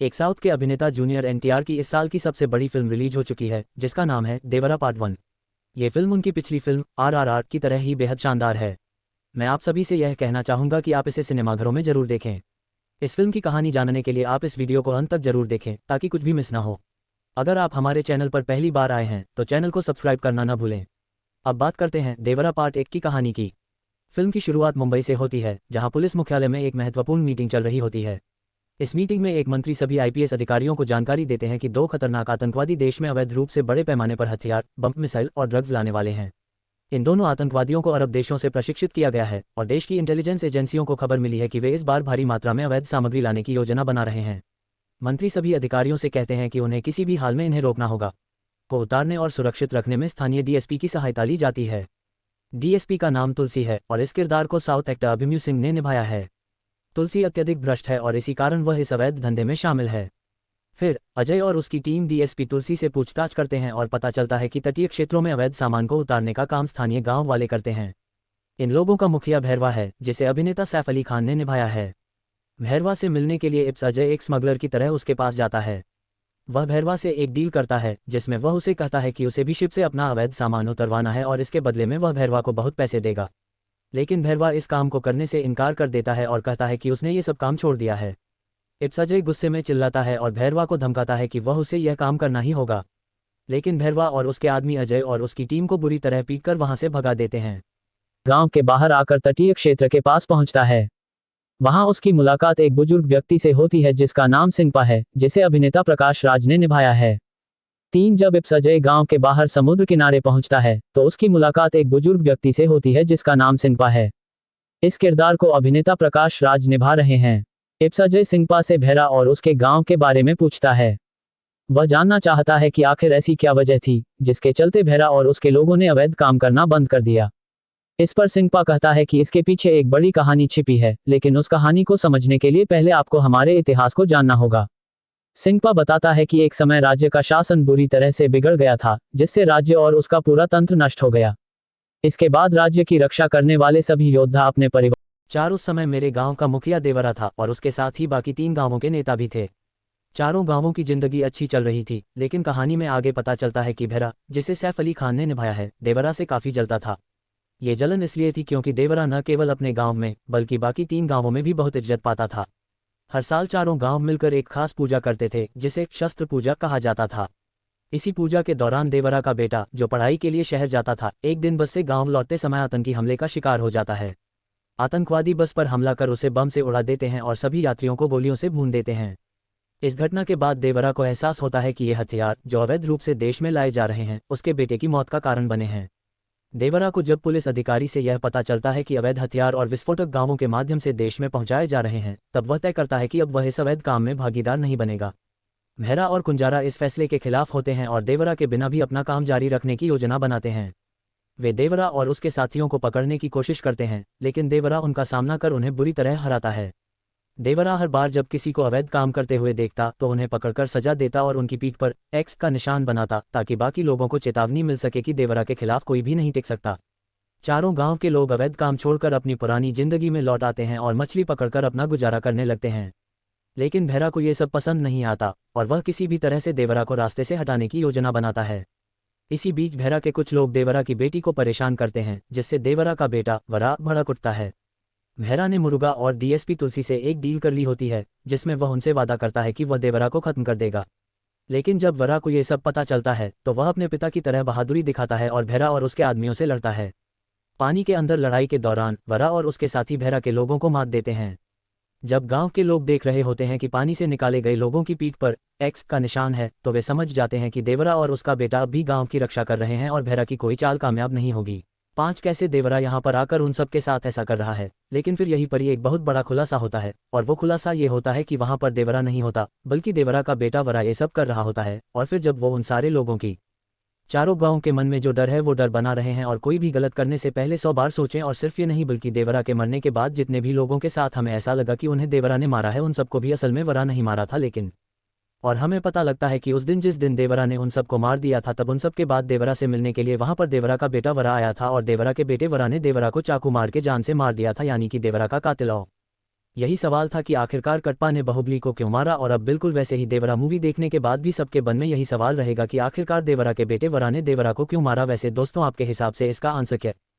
एक साउथ के अभिनेता जूनियर एनटीआर की इस साल की सबसे बड़ी फिल्म रिलीज हो चुकी है, जिसका नाम है देवरा पार्ट 1। ये फिल्म उनकी पिछली फिल्म आरआरआर की तरह ही बेहद शानदार है। मैं आप सभी से यह कहना चाहूँगा कि आप इसे सिनेमाघरों में जरूर देखें। इस फिल्म की कहानी जानने के लिए आप इस वीडियो को अंत तक जरूर देखें ताकि कुछ भी मिस ना हो। अगर आप हमारे चैनल पर पहली बार आए हैं तो चैनल को सब्सक्राइब करना न भूलें। अब बात करते हैं देवरा पार्ट 1 की कहानी की। फिल्म की शुरुआत मुंबई से होती है, जहां पुलिस मुख्यालय में एक महत्वपूर्ण मीटिंग चल रही होती है। इस मीटिंग में एक मंत्री सभी आईपीएस अधिकारियों को जानकारी देते हैं कि दो खतरनाक आतंकवादी देश में अवैध रूप से बड़े पैमाने पर हथियार, बम, मिसाइल और ड्रग्स लाने वाले हैं। इन दोनों आतंकवादियों को अरब देशों से प्रशिक्षित किया गया है और देश की इंटेलिजेंस एजेंसियों को खबर मिली है कि वे इस बार भारी मात्रा में अवैध सामग्री लाने की योजना बना रहे हैं। मंत्री सभी अधिकारियों से कहते हैं कि उन्हें किसी भी हाल में इन्हें रोकना होगा। को उतारने और सुरक्षित रखने में स्थानीय डीएसपी की सहायता ली जाती है। डीएसपी का नाम तुलसी है और इस किरदार को साउथ एक्टर अभिमन्यु सिंह ने निभाया है। तुलसी अत्यधिक भ्रष्ट है और इसी कारण वह इस अवैध धंधे में शामिल है। फिर अजय और उसकी टीम डीएसपी तुलसी से पूछताछ करते हैं और पता चलता है कि तटीय क्षेत्रों में अवैध सामान को उतारने का काम स्थानीय गांव वाले करते हैं। इन लोगों का मुखिया भैरवा है, जिसे अभिनेता सैफ अली खान ने निभाया है। भैरवा से मिलने के लिए इप्स अजय एक स्मगलर की तरह उसके पास जाता है। वह भैरवा से एक डील करता है जिसमें वह उसे कहता है कि उसे भी शिप से अपना अवैध सामान उतरवाना है और इसके बदले में वह भैरवा को बहुत पैसे देगा। लेकिन भैरवा इस काम को करने से इनकार कर देता है और कहता है कि उसने ये सब काम छोड़ दिया है। इप्स अजय गुस्से में चिल्लाता है और भैरवा को धमकाता है कि वह उसे यह काम करना ही होगा। लेकिन भैरवा और उसके आदमी अजय और उसकी टीम को बुरी तरह पीटकर वहां से भगा देते हैं। गांव के बाहर आकर तटीय क्षेत्र के पास पहुंचता है। वहां उसकी मुलाकात एक बुजुर्ग व्यक्ति से होती है जिसका नाम सिंपा है, जिसे अभिनेता प्रकाश राज ने निभाया है। जब इप्स अजय गांव के बाहर समुद्र किनारे पहुंचता है तो उसकी मुलाकात एक बुजुर्ग व्यक्ति से होती है जिसका नाम सिंपा है। इस किरदार को अभिनेता प्रकाश राज निभा रहे हैं। इप्स अजय सिंपा से भैरा और उसके गांव के बारे में पूछता है। वह जानना चाहता है कि आखिर ऐसी क्या वजह थी जिसके चलते भैरा और उसके लोगों ने अवैध काम करना बंद कर दिया। इस पर सिंपा कहता है कि इसके पीछे एक बड़ी कहानी छिपी है, लेकिन उस कहानी को समझने के लिए पहले आपको हमारे इतिहास को जानना होगा। सिंपा बताता है कि एक समय राज्य का शासन बुरी तरह से बिगड़ गया था, जिससे राज्य और उसका पूरा तंत्र नष्ट हो गया। इसके बाद राज्य की रक्षा करने वाले सभी योद्धा अपने परिवार। उस समय मेरे गांव का मुखिया देवरा था और उसके साथ ही बाकी 3 गांवों के नेता भी थे। चारों गांवों की जिंदगी अच्छी चल रही थी, लेकिन कहानी में आगे पता चलता है कि भैरा, जिसे सैफ अली खान ने निभाया है, देवरा से काफी जलता था। ये जलन इसलिए थी क्योंकि देवरा न केवल अपने गांव में बल्कि बाकी 3 गांवों में भी बहुत इज्जत पाता था। हर साल चारों गांव मिलकर एक खास पूजा करते थे जिसे शस्त्र पूजा कहा जाता था। इसी पूजा के दौरान देवरा का बेटा, जो पढ़ाई के लिए शहर जाता था, एक दिन बस से गांव लौटते समय आतंकी हमले का शिकार हो जाता है। आतंकवादी बस पर हमला कर उसे बम से उड़ा देते हैं और सभी यात्रियों को गोलियों से भून देते हैं। इस घटना के बाद देवरा को एहसास होता है कि ये हथियार, जो अवैध रूप से देश में लाए जा रहे हैं, उसके बेटे की मौत का कारण बने हैं। देवरा को जब पुलिस अधिकारी से यह पता चलता है कि अवैध हथियार और विस्फोटक गांवों के माध्यम से देश में पहुंचाए जा रहे हैं, तब वह तय करता है कि अब वह इस अवैध काम में भागीदार नहीं बनेगा। भैरा और कुंजारा इस फैसले के खिलाफ होते हैं और देवरा के बिना भी अपना काम जारी रखने की योजना बनाते हैं। वे देवरा और उसके साथियों को पकड़ने की कोशिश करते हैं, लेकिन देवरा उनका सामना कर उन्हें बुरी तरह हराता है। देवरा हर बार जब किसी को अवैध काम करते हुए देखता तो उन्हें पकड़कर सजा देता और उनकी पीठ पर एक्स का निशान बनाता, ताकि बाकी लोगों को चेतावनी मिल सके कि देवरा के खिलाफ कोई भी नहीं टिक सकता। चारों गांव के लोग अवैध काम छोड़कर अपनी पुरानी जिंदगी में लौट आते हैं और मछली पकड़कर अपना गुजारा करने लगते हैं। लेकिन भैरा को ये सब पसंद नहीं आता और वह किसी भी तरह से देवरा को रास्ते से हटाने की योजना बनाता है। इसी बीच भैरा के कुछ लोग देवरा की बेटी को परेशान करते हैं, जिससे देवरा का बेटा वरा भड़क उठता है। भैरा ने मुरुगा और डीएसपी तुलसी से एक डील कर ली होती है, जिसमें वह उनसे वादा करता है कि वह देवरा को खत्म कर देगा। लेकिन जब वरा को ये सब पता चलता है तो वह अपने पिता की तरह बहादुरी दिखाता है और भैरा और उसके आदमियों से लड़ता है। पानी के अंदर लड़ाई के दौरान वरा और उसके साथी भैरा के लोगों को मात देते हैं। जब गांव के लोग देख रहे होते हैं कि पानी से निकाले गए लोगों की पीठ पर एक्स का निशान है, तो वे समझ जाते हैं कि देवरा और उसका बेटा अब भी गांव की रक्षा कर रहे हैं और भैरा की कोई चाल कामयाब नहीं होगी। 5 कैसे देवरा यहाँ पर आकर उन सब के साथ ऐसा कर रहा है। लेकिन फिर यहीं पर एक बहुत बड़ा खुलासा होता है, और वो खुलासा ये होता है कि वहाँ पर देवरा नहीं होता, बल्कि देवरा का बेटा वरा ये सब कर रहा होता है। और फिर जब वो उन सारे लोगों की, चारों गांव के मन में जो डर है वो डर बना रहे हैं और कोई भी गलत करने से पहले 100 बार सोचें। और सिर्फ ये नहीं बल्कि देवरा के मरने के बाद जितने भी लोगों के साथ हमें ऐसा लगा कि उन्हें देवरा ने मारा है, उन सबको भी असल में वरा नहीं मारा था। लेकिन और हमें पता लगता है कि उस दिन जिस दिन देवरा ने उन सबको मार दिया था, तब उन सब के बाद देवरा से मिलने के लिए वहां पर देवरा का बेटा वरा आया था और देवरा के बेटे वरा ने देवरा को चाकू मार के जान से मार दिया था, यानी कि देवरा का कातिल। यही सवाल था कि आखिरकार कटप्पा ने बाहुबली को क्यों मारा, और अब बिल्कुल वैसे ही देवरा मूवी देखने के बाद भी सबके मन में यही सवाल रहेगा कि आखिरकार देवरा के बेटे वरा ने देवरा को क्यों मारा। वैसे दोस्तों, आपके हिसाब से इसका आंसर क्या है?